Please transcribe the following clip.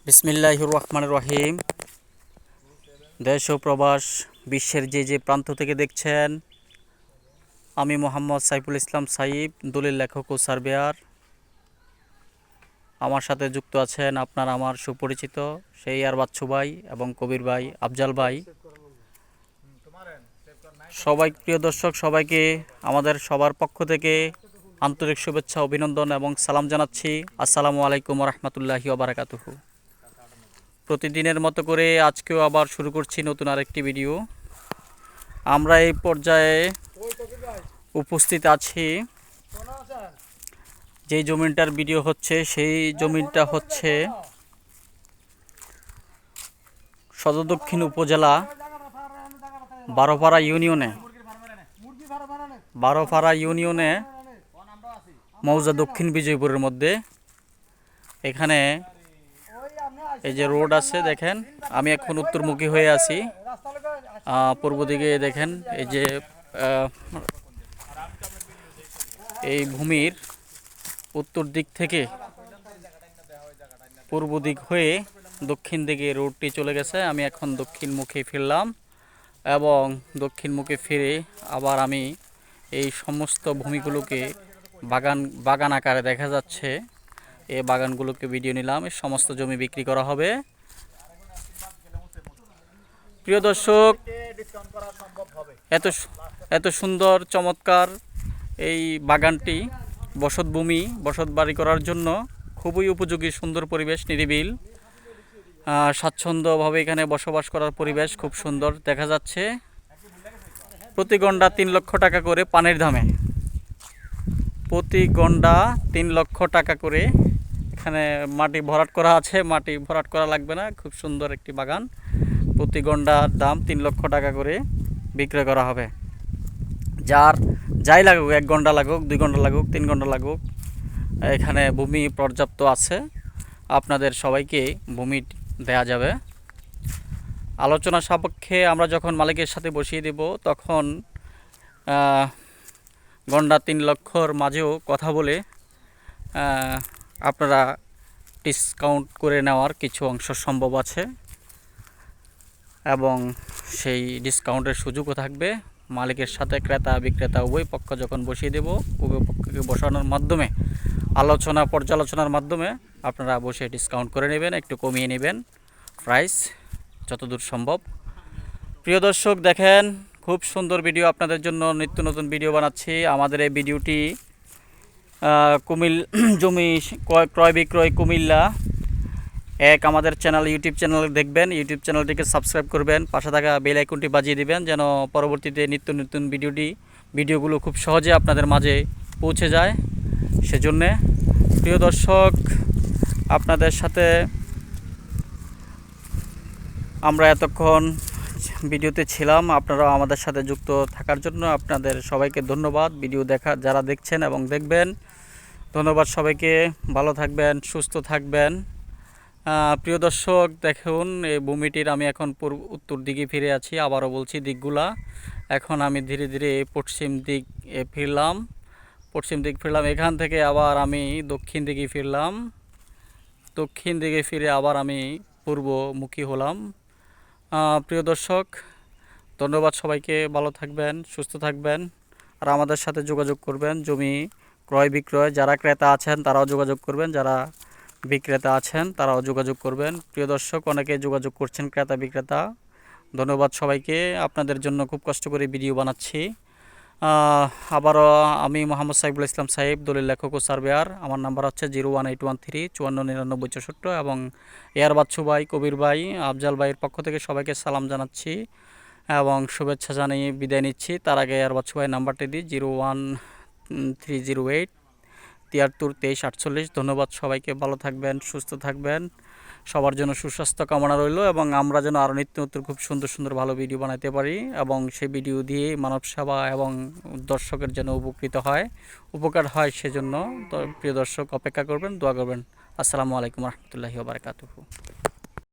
বিসমিল্লাহির রহমানির রহিম। দেশ ও প্রবাস বিশ্বের যে প্রান্ত থেকে দেখছেন, আমি মোহাম্মদ সাইফুল ইসলাম সাইফ, দলিল লেখক ও সার্ভেয়ার। আমার সাথে যুক্ত আছেন আপনার আমার সুপরিচিত সেই আর বাচ্চু ভাই এবং কবির ভাই, আফজাল ভাই। সবাই প্রিয় দর্শক, সবাইকে আমাদের সবার পক্ষ থেকে আন্তরিক শুভেচ্ছা, অভিনন্দন এবং সালাম জানাচ্ছি। আসসালামু আলাইকুম রহমতুল্লাহি ওয়া বারাকাতুহু। প্রতিদিনের মতো করে আজকেও আবার শুরু করছি নতুন আরেকটি ভিডিও। আমরা এই পর্যায়ে উপস্থিত আছি যেই জমিনটার ভিডিও হচ্ছে, সেই জমিনটা হচ্ছে সদর দক্ষিণ উপজেলা বারোপাড়া ইউনিয়নে মৌজা দক্ষিণ বিজয়পুরের মধ্যে। এখানে এই যে রোড আছে দেখেন, আমি এখন উত্তরমুখী হয়ে আছি। পূর্ব দিকে দেখেন এই যে এই ভূমির উত্তর দিক থেকে পূর্ব দিক হয়ে দক্ষিণ দিকে রোডটি চলে গেছে। আমি এখন দক্ষিণমুখী ফিরলাম এবং দক্ষিণমুখী ফিরে আবার আমি এই সমস্ত ভূমিগুলোকে বাগান আকারে দেখা যাচ্ছে, এই বাগানগুলোকে ভিডিও নিলাম। এই সমস্ত জমি বিক্রি করা হবে। প্রিয় দর্শক, এত সুন্দর চমৎকার এই বাগানটি বসত বাড়ি করার জন্য খুবই উপযোগী। সুন্দর পরিবেশ, নিরিবিল, স্বাচ্ছন্দ্যভাবে এখানে বসবাস করার পরিবেশ খুব সুন্দর দেখা যাচ্ছে। প্রতি গন্ডা 3 লক্ষ টাকা করে পানির দামে, প্রতি গন্ডা 3 লক্ষ টাকা করে এখানে মাটি ভরাট করা আছে। মাটি ভরাট করা লাগবে না, খুব সুন্দর একটি বাগান। প্রতি গন্ডার দাম 3 লক্ষ টাকা করে বিক্রয় করা হবে। যাই লাগুক, 1 ঘন্টা লাগুক, 2 ঘন্টা লাগুক, 3 ঘন্টা লাগুক, এখানে ভূমি পর্যাপ্ত আছে। আপনাদের সবাইকে ভূমি দেয়া যাবে। আলোচনা সাপেক্ষে আমরা যখন মালিকের সাথে বসিয়ে দেব, তখন গন্ডা 3 লক্ষর মাঝেও কথা বলে আপনারা ডিসকাউন্ট করে নেওয়ার কিছু অংশ সম্ভব আছে এবং সেই ডিসকাউন্টের সুযোগও থাকবে। মালিকের সাথে ক্রেতা বিক্রেতা উভয় পক্ষ যখন বসিয়ে দেব, উভয় পক্ষকে বসানোর মাধ্যমে পর্যালোচনার মাধ্যমে আপনারা বসে ডিসকাউন্ট করে নেবেন, একটু কমিয়ে নেবেন প্রাইস যতদূর সম্ভব। প্রিয় দর্শক, দেখেন খুব সুন্দর ভিডিও আপনাদের জন্য নিত্য নতুন ভিডিও বানাচ্ছি। আমাদের এই ভিডিওটি জমি ক্রয় বিক্রয় কুমিল্লা আমাদের ইউটিউব চ্যানেল দেখবেন। ইউটিউব চ্যানেলটিকে সাবস্ক্রাইব করবেন, পাশে থাকা বেল আইকনটি বাজিয়ে দিবেন, যেন পরবর্তীতে নিত্য নতুন ভিডিওগুলো খুব সহজে আপনাদের মাঝে পৌঁছে যায়। সেজন্যে প্রিয় দর্শক, আপনাদের সাথে আমরা এতক্ষণ ভিডিওতে ছিলাম। আপনারা আমাদের সাথে যুক্ত থাকার জন্য আপনাদের সবাইকে ধন্যবাদ। ভিডিও যারা দেখছেন এবং দেখবেন, ধন্যবাদ সবাইকে। ভালো থাকবেন, সুস্থ থাকবেন। প্রিয় দর্শক, দেখুন এই ভূমিটির আমি এখন উত্তর দিকে ফিরে আছি। আবারও বলছি দিকগুলা। এখন আমি ধীরে ধীরে পশ্চিম দিক ফিরলাম। এখান থেকে আবার আমি দক্ষিণ দিকে ফিরলাম। দক্ষিণ দিকে ফিরে আবার আমি পূর্বমুখী হলাম। প্রিয় দর্শক, ধন্যবাদ সবাইকে। ভালো থাকবেন, সুস্থ থাকবেন আর আমাদের সাথে যোগাযোগ করবেন। জমি ক্রয় বিক্রয় যারা ক্রেতা আছেন তারাও যোগাযোগ করবেন, যারা বিক্রেতা আছেন তারাও যোগাযোগ করবেন। প্রিয় দর্শক, অনেকে যোগাযোগ করছেন ক্রেতা বিক্রেতা। ধন্যবাদ সবাইকে। আপনাদের জন্য খুব কষ্ট করে ভিডিও বানাচ্ছি। আবারও আমি মোহাম্মদ সাইফুল ইসলাম সাহেব, দলিল লেখক ও সার্ভেয়ার। আমার নাম্বার হচ্ছে 01813 5499 64 এবং এয়ার বাচ্চু ভাই, কবির ভাই, আফজাল ভাইয়ের পক্ষ থেকে সবাইকে সালাম জানাচ্ছি এবং শুভেচ্ছা জানিয়ে বিদায় নিচ্ছি। তার আগে এয়ার বাচ্চু ভাইয়ের নাম্বারটি দিই 01308 73 23 48। ধন্যবাদ সবাইকে। ভালো থাকবেন, সুস্থ থাকবেন। সবার জন্য সুস্বাস্থ্য কামনা রইল এবং আমরা যেন আরও নিত্য নতুন খুব সুন্দর সুন্দর ভালো ভিডিও বানাতে পারি এবং সেই ভিডিও দিয়ে মানব সেবা এবং দর্শকের যেন উপকার হয় সেজন্য প্রিয় দর্শক অপেক্ষা করবেন, দোয়া করবেন। আসসালামু আলাইকুম রহমতুল্লাহি ওয়া বারাকাতুহু।